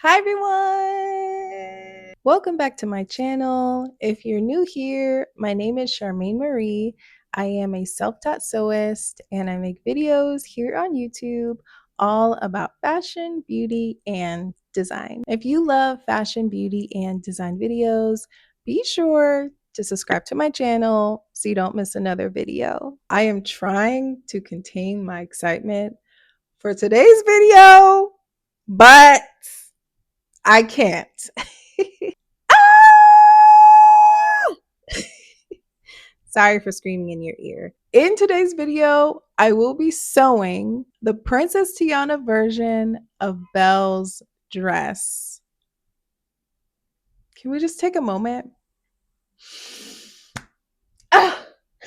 Hi everyone! Welcome back to my channel. If you're new here, my name is Charmaine Marie. I am a self-taught sewist and I make videos here on YouTube all about fashion, beauty, and design. If you love fashion, beauty, and design videos, be sure to subscribe to my channel so you don't miss another video. I am trying to contain my excitement for today's video, but I can't. Ah! Sorry for screaming in your ear. In today's video, I will be sewing the Princess Tiana version of Belle's dress. Can we just take a moment? Ah!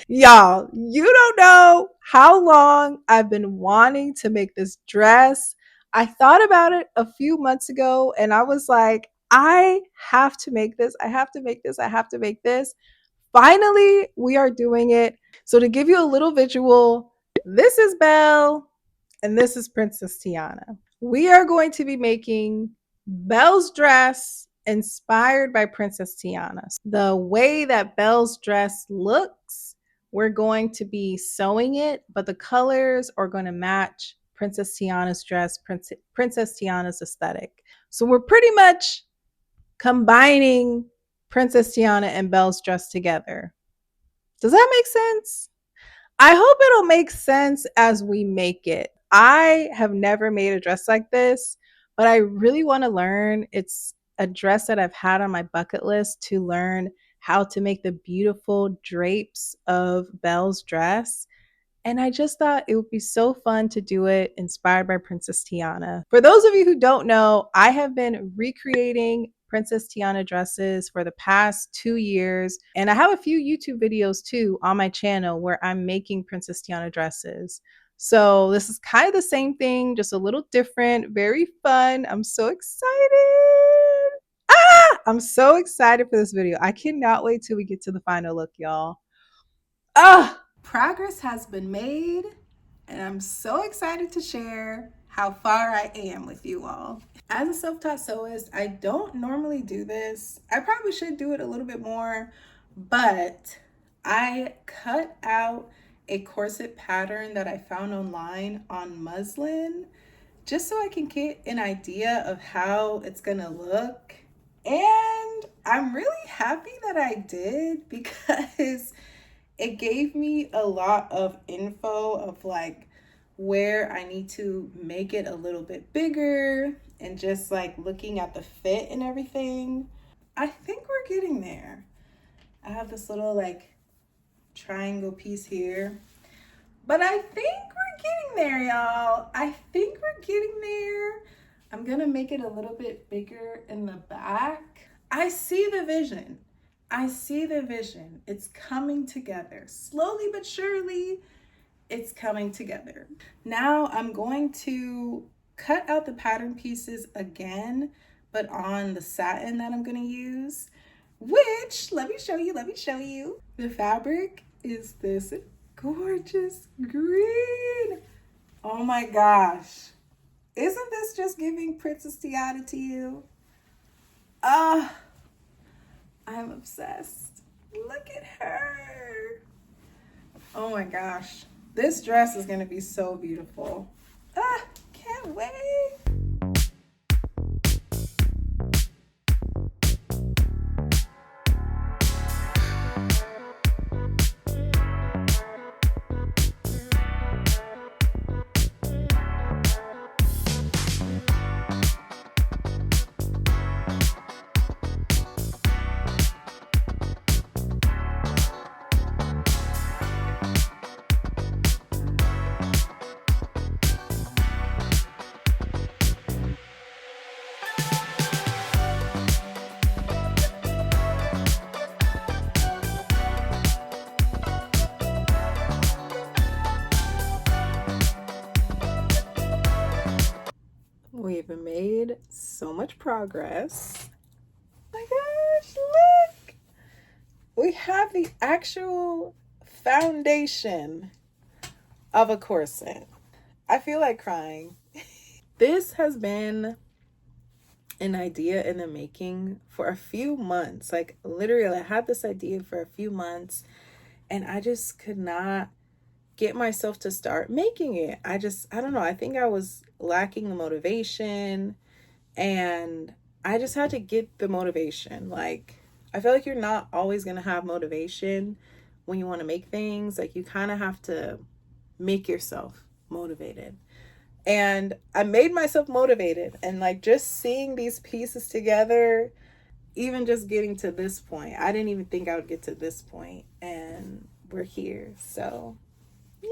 Y'all, you don't know how long I've been wanting to make this dress. I thought about it a few months ago and I was like, I have to make this. I have to make this. I have to make this. Finally, we are doing it. So, to give you a little visual, this is Belle and this is Princess Tiana. We are going to be making Belle's dress inspired by Princess Tiana. The way that Belle's dress looks, we're going to be sewing it, but the colors are going to match Princess Tiana's dress, Princess Tiana's aesthetic. So we're pretty much combining Princess Tiana and Belle's dress together. Does that make sense? I hope it'll make sense as we make it. I have never made a dress like this, but I really want to learn. It's a dress that I've had on my bucket list to learn how to make the beautiful drapes of Belle's dress. And I just thought it would be so fun to do it inspired by Princess Tiana. For those of you who don't know, I have been recreating Princess Tiana dresses for the past 2 years. And I have a few YouTube videos too on my channel where I'm making Princess Tiana dresses. So this is kind of the same thing, just a little different, very fun. I'm so excited. I'm so excited for this video. I cannot wait till we get to the final look, y'all. Progress has been made, and I'm so excited to share how far I am with you all. As a self-taught sewist, I don't normally do this. I probably should do it a little bit more, but I cut out a corset pattern that I found online on muslin just so I can get an idea of how it's gonna look. And I'm really happy that I did because it gave me a lot of info of like where I need to make it a little bit bigger and just like looking at the fit and everything. I think we're getting there. I have this little like triangle piece here, but I think we're getting there, y'all. I think we're getting there. I'm gonna make it a little bit bigger in the back. I see the vision. I see the vision. It's coming together. Slowly but surely, it's coming together. Now I'm going to cut out the pattern pieces again, but on the satin that I'm gonna use, which, let me show you. The fabric is this gorgeous green. Oh my gosh. Isn't this just giving Princess Tiana to you? Ah. I'm obsessed. Look at her. Oh my gosh. This dress is going to be so beautiful. Ah, can't wait. We've made so much progress. Oh my gosh, look! We have the actual foundation of a corset. I feel like crying. This has been an idea in the making for a few months. Like literally, I had this idea for a few months and I just could not get myself to start making it. I don't know. I think I was lacking the motivation and I just had to get the motivation. Like, I feel like you're not always going to have motivation when you want to make things. Like, you kind of have to make yourself motivated. And I made myself motivated, and like just seeing these pieces together, even just getting to this point, I didn't even think I would get to this point, and we're here. So yay,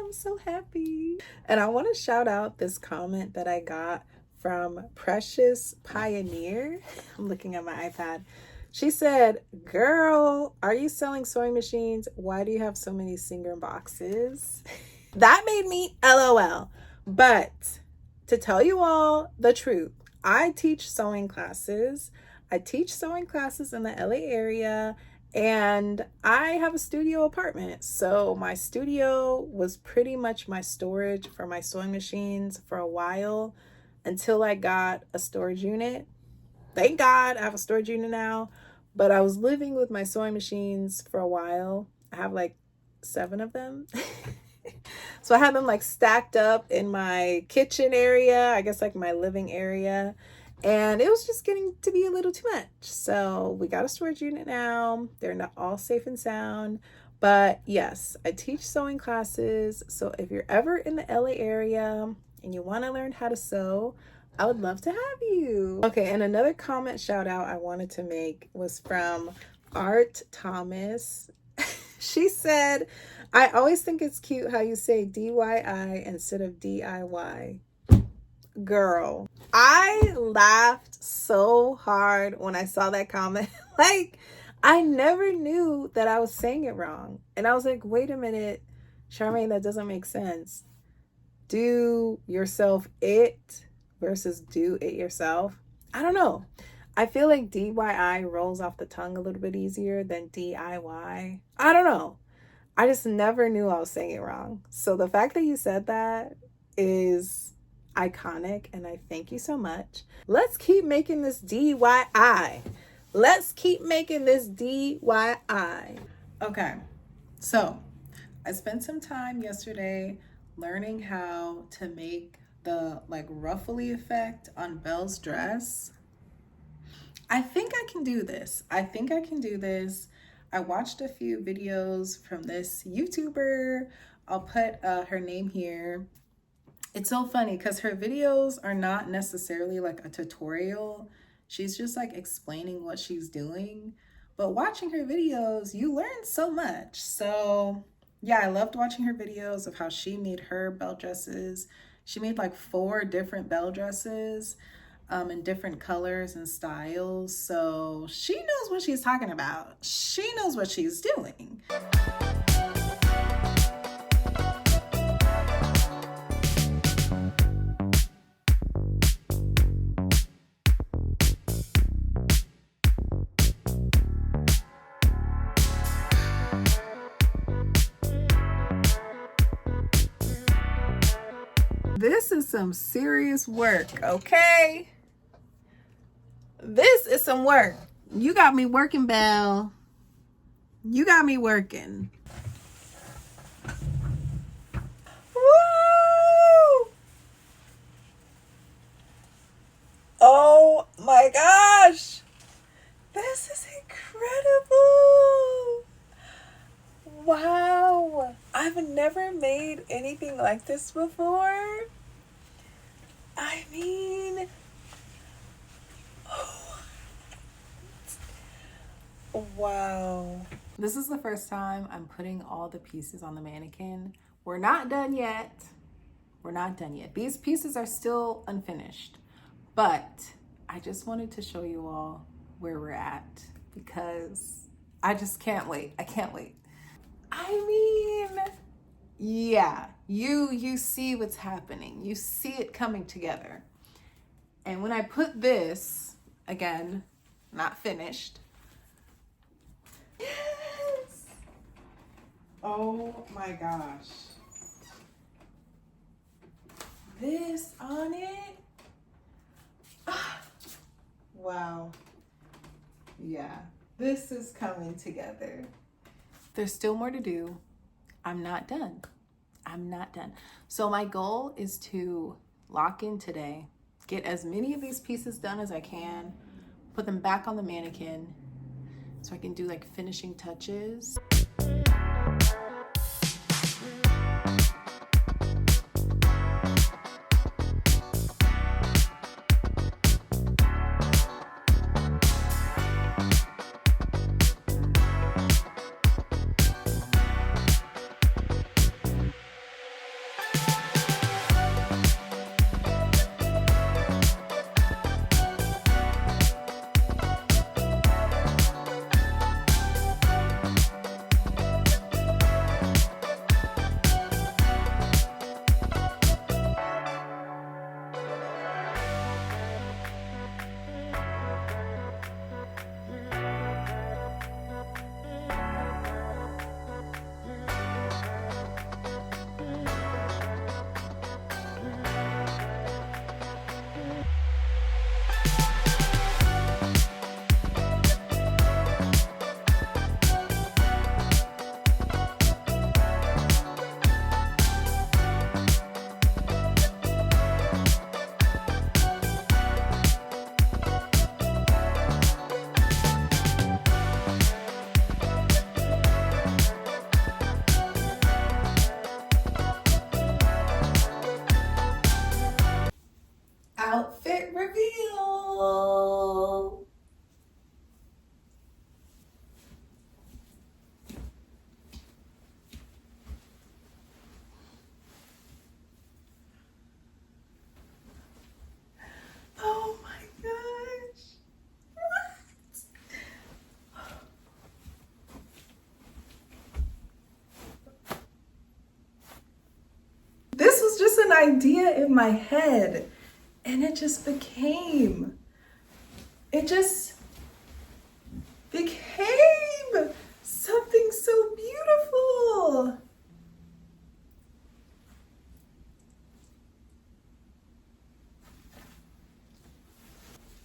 I'm so happy. And I want to shout out this comment that I got from Precious Pioneer. I'm looking at my iPad. She said, "Girl, are you selling sewing machines? Why do you have so many Singer boxes?" That made me LOL. But to tell you all the truth, I teach sewing classes. I teach sewing classes in the LA area, and I have a studio apartment. So my studio was pretty much my storage for my sewing machines for a while until I got a storage unit. Thank God I have a storage unit now, but I was living with my sewing machines for a while. I have like 7 of them. So I had them like stacked up in my kitchen area, I guess like my living area. And it was just getting to be a little too much. So we got a storage unit now. They're not all safe and sound. But yes, I teach sewing classes. So if you're ever in the LA area and you want to learn how to sew, I would love to have you. Okay, and another comment shout out I wanted to make was from Art Thomas. She said, "I always think it's cute how you say DIY instead of DIY. Girl, I laughed so hard when I saw that comment. Like, I never knew that I was saying it wrong. And I was like, wait a minute, Charmaine, that doesn't make sense. Do yourself it versus do it yourself. I don't know. I feel like DIY rolls off the tongue a little bit easier than DIY. I don't know. I just never knew I was saying it wrong. So the fact that you said that is iconic, and I thank you so much. Let's keep making this DIY. Let's keep making this DIY. Okay, so I spent some time yesterday learning how to make the like ruffly effect on Belle's dress. I think I can do this. I watched a few videos from this YouTuber. I'll put her name here. It's so funny because her videos are not necessarily like a tutorial. She's just like explaining what she's doing. But watching her videos, you learn so much. So yeah, I loved watching her videos of how she made her belle dresses. She made like 4 different belle dresses in different colors and styles. So she knows what she's talking about. She knows what she's doing. This is some serious work, okay? This is some work. You got me working, Belle. You got me working. Woo! Oh my gosh. This is incredible. Wow. I've never made anything like this before. I mean, wow. This is the first time I'm putting all the pieces on the mannequin. We're not done yet. These pieces are still unfinished, but I just wanted to show you all where we're at because I just can't wait. I can't wait. I mean, yeah, you see what's happening. You see it coming together. And when I put this, again, not finished. Yes! Oh my gosh. This on it. Wow. Yeah, this is coming together. There's still more to do. I'm not done. I'm not done. So my goal is to lock in today, get as many of these pieces done as I can, put them back on the mannequin so I can do like finishing touches. Outfit reveal. Oh my gosh. What? This was just an idea in my head and it just became something so beautiful.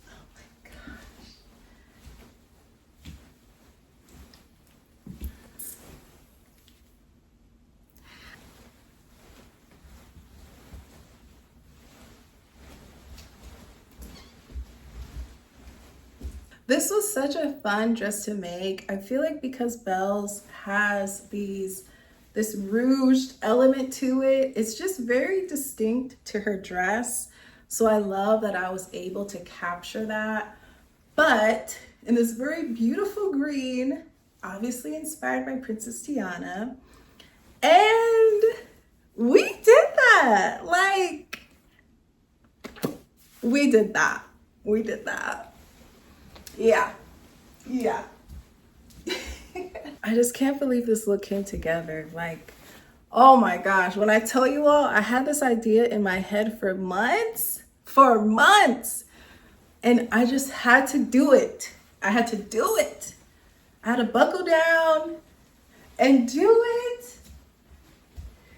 Oh my gosh. This was such a fun dress to make. I feel like because Belle's has this rouged element to it, it's just very distinct to her dress. So I love that I was able to capture that. But in this very beautiful green, obviously inspired by Princess Tiana. And we did that. Like, we did that. We did that. Yeah. Yeah. I just can't believe this look came together. Like, oh my gosh. When I tell you all, I had this idea in my head for months. For months. And I just had to do it. I had to do it. I had to buckle down and do it.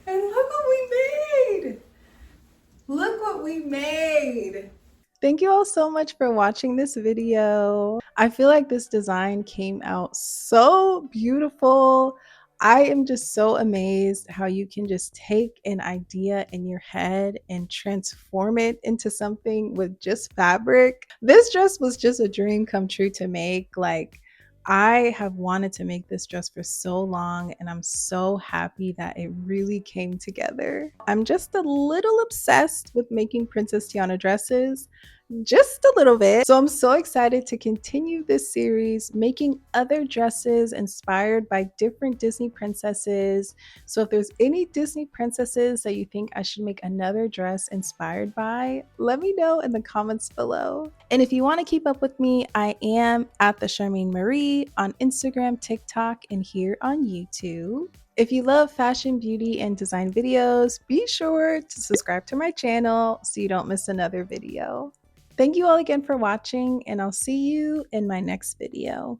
And look what we made. Look what we made. Thank you all so much for watching this video. I feel like this design came out so beautiful. I am just so amazed how you can just take an idea in your head and transform it into something with just fabric. This dress was just a dream come true to make. Like, I have wanted to make this dress for so long and I'm so happy that it really came together. I'm just a little obsessed with making Princess Tiana dresses, just a little bit. So I'm so excited to continue this series, making other dresses inspired by different Disney princesses. So if there's any Disney princesses that you think I should make another dress inspired by, let me know in the comments below. And if you want to keep up with me, I am at the Charmaine Marie on Instagram, TikTok, and here on YouTube. If you love fashion, beauty, and design videos, be sure to subscribe to my channel so you don't miss another video. Thank you all again for watching, and I'll see you in my next video.